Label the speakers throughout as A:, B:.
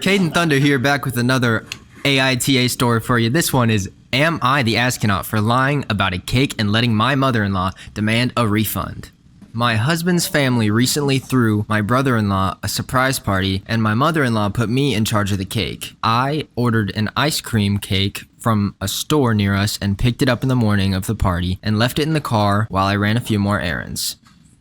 A: Kadin Thunder here, back with another AITA story for you. This one is, am I the astronaut for lying about a cake and letting my mother-in-law demand a refund? My husband's family recently threw my brother-in-law a surprise party, and my mother-in-law put me in charge of the cake. I ordered an ice cream cake from a store near us and picked it up in the morning of the party and left it in the car while I ran a few more errands.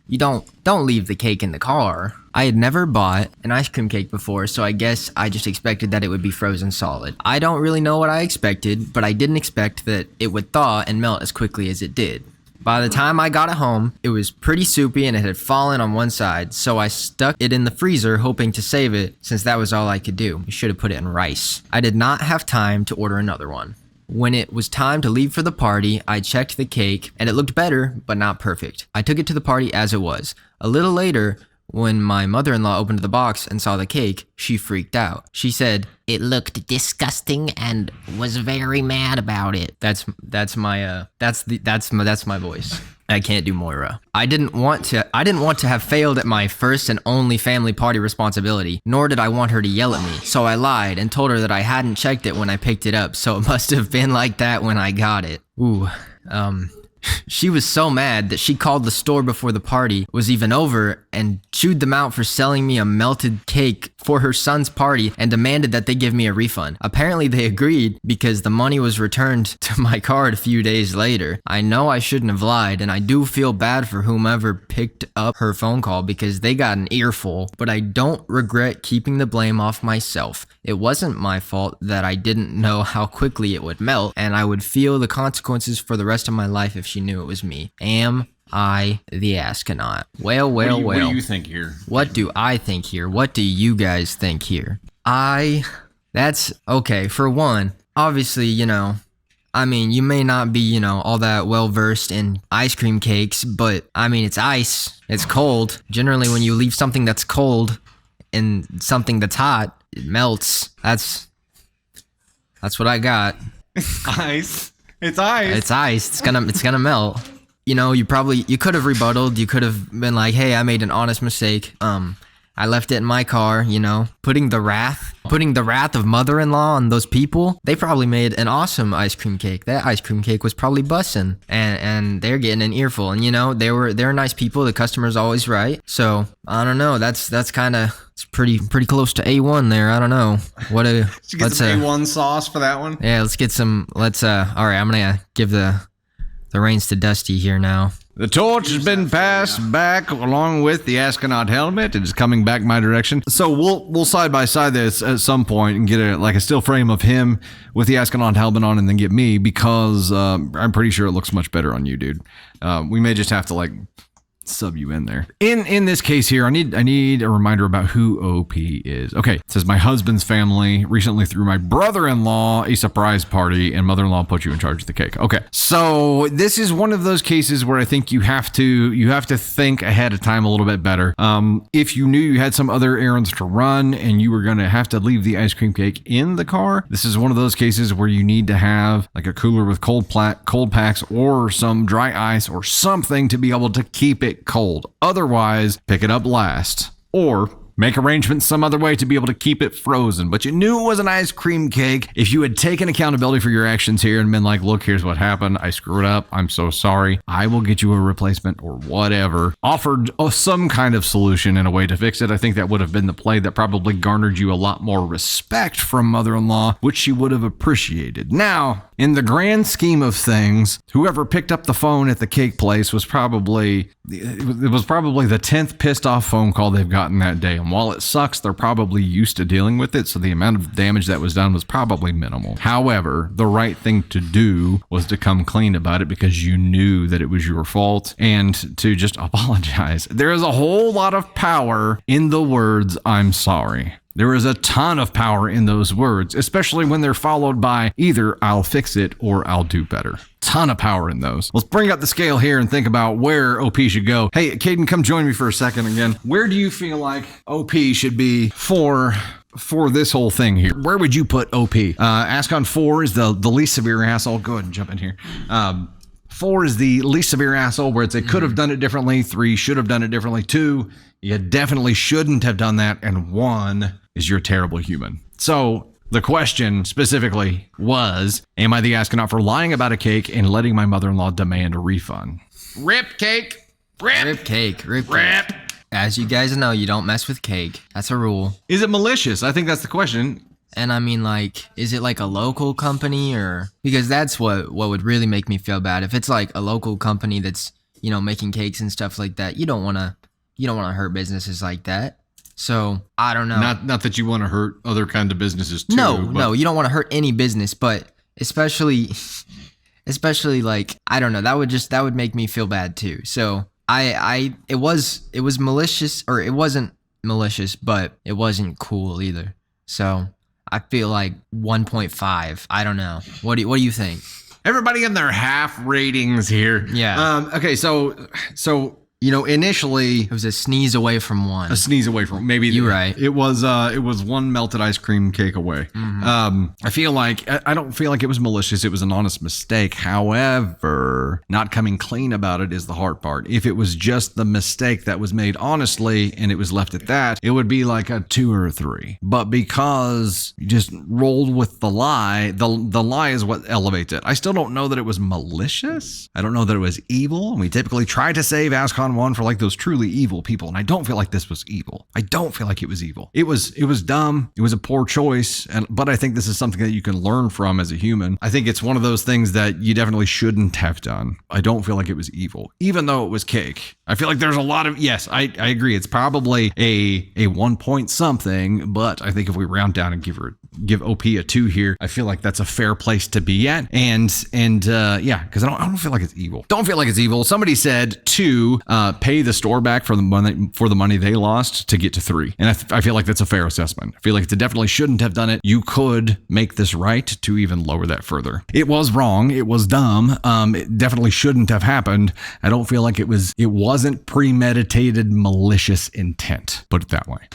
A: You don't leave the cake in the car. I had never bought an ice cream cake before, so I guess I just expected that it would be frozen solid. I don't really know what I expected, but I didn't expect that it would thaw and melt as quickly as it did. By the time I got it home, it was pretty soupy and it had fallen on one side, so I stuck it in the freezer hoping to save it since that was all I could do. I should have put it in rice. I did not have time to order another one. When it was time to leave for the party, I checked the cake and it looked better, but not perfect. I took it to the party as it was. A little later, when my mother-in-law opened the box and saw the cake, she freaked out. She said, "It looked disgusting and was very mad about it." That's my voice. I can't do Moira. I didn't want to have failed at my first and only family party responsibility, nor did I want her to yell at me. So I lied and told her that I hadn't checked it when I picked it up, so it must have been like that when I got it. She was so mad that she called the store before the party was even over and chewed them out for selling me a melted cake for her son's party and demanded that they give me a refund. Apparently they agreed because the money was returned to my card a few days later. I know I shouldn't have lied, and I do feel bad for whomever picked up her phone call because they got an earful, but I don't regret keeping the blame off myself. It wasn't my fault that I didn't know how quickly it would melt, and I would feel the consequences for the rest of my life if she knew it was me. Am I the astronaut? Well.
B: What do you think here?
A: What do I think here? What do you guys think here? That's okay. For one, obviously, you may not be, all that well versed in ice cream cakes, but it's ice. It's cold. Generally, when you leave something that's cold in something that's hot, it melts. That's what I got.
B: Ice. It's ice.
A: It's ice. It's gonna melt. You could have rebutted. You could have been like, "Hey, I made an honest mistake. I left it in my car." Putting the wrath of mother-in-law on those people. They probably made an awesome ice cream cake. That ice cream cake was probably bussin', and they're getting an earful. And they're nice people. The customer's always right. So I don't know. That's kind of. It's pretty close to A1 there. I don't know.
B: Get some A1 sauce for that one?
A: Yeah, let's get some. All right, I'm gonna give the reins to Dusty here now.
B: The torch has been passed back along with the astronaut helmet. It is coming back my direction. So we'll side by side this at some point and get a still frame of him with the astronaut helmet on, and then get me, because I'm pretty sure it looks much better on you, dude. We may just have to sub you in there. In this case here, I need a reminder about who OP is. Okay, it says my husband's family recently threw my brother-in-law a surprise party and mother-in-law put you in charge of the cake. Okay, so this is one of those cases where I think you have to think ahead of time a little bit better. If you knew you had some other errands to run and you were gonna have to leave the ice cream cake in the car, this is one of those cases where you need to have a cooler with cold packs or some dry ice or something to be able to keep it cold. Otherwise, pick it up last, or make arrangements some other way to be able to keep it frozen. But you knew it was an ice cream cake. If you had taken accountability for your actions here and been like, "Look, here's what happened. I screwed up. I'm so sorry. I will get you a replacement," or whatever. Offered some kind of solution and a way to fix it. I think that would have been the play that probably garnered you a lot more respect from mother-in-law, which she would have appreciated. Now, in the grand scheme of things, whoever picked up the phone at the cake place was probably the 10th pissed off phone call they've gotten that day. And while it sucks, they're probably used to dealing with it, so the amount of damage that was done was probably minimal. However, the right thing to do was to come clean about it because you knew that it was your fault, and to just apologize. There is a whole lot of power in the words, "I'm sorry." There is a ton of power in those words, especially when they're followed by either "I'll fix it" or "I'll do better." Ton of power in those. Let's bring up the scale here and think about where OP should go. Hey, Kadin, come join me for a second again. Where do you feel like OP should be for this whole thing here? Where would you put OP? Ascon 4 is the least severe asshole. Go ahead and jump in here. 4 is the least severe asshole, where it's a could have done it differently. 3 should have done it differently. 2, you definitely shouldn't have done that. And 1 is you're a terrible human. So the question specifically was, am I the astronaut for lying about a cake and letting my mother-in-law demand a refund? Rip cake.
A: Rip cake. As you guys know, you don't mess with cake. That's a rule.
B: Is it malicious? I think that's the question.
A: And I mean, like, is it like a local company or... Because that's what would really make me feel bad. If it's like a local company that's, you know, making cakes and stuff like that, you don't want to hurt businesses like that. So, I don't know.
B: Not that you want to hurt other kind of businesses too.
A: No, you don't want to hurt any business, but especially like, I don't know, that would make me feel bad too. So, it was malicious, or it wasn't malicious, but it wasn't cool either. So, I feel like 1.5. I don't know. What do you think?
B: Everybody in their half ratings here.
A: Yeah.
B: Okay, so you know, initially
A: It was a sneeze away from one.
B: a sneeze away from maybe
A: You're right.
B: It was one melted ice cream cake away. I feel like I don't feel like it was malicious. It was an honest mistake. However, not coming clean about it is the hard part. If it was just the mistake that was made honestly and it was left at that, it would be like a 2 or a 3. But because you just rolled with the lie, the lie is what elevates it. I still don't know that it was malicious. I don't know that it was evil. And we typically try to save Ascon 1 for like those truly evil people, and I don't feel like this was evil. I don't feel like it was evil. It was dumb. It was a poor choice, but I think this is something that you can learn from as a human. I think it's one of those things that you definitely shouldn't have done. I don't feel like it was evil, even though it was cake. I feel like there's a lot of, yes, I agree. It's probably a 1 point something, but I think if we round down and give OP a 2 here, I feel like that's a fair place to be at. And yeah, because I don't feel like it's evil. Don't feel like it's evil. Somebody said 2, pay the store back for the money they lost to get to 3. And I feel like that's a fair assessment. I feel like it definitely shouldn't have done it. You could make this right to even lower that further. It was wrong. It was dumb. It definitely shouldn't have happened. I don't feel like it wasn't premeditated malicious intent. Put it that way.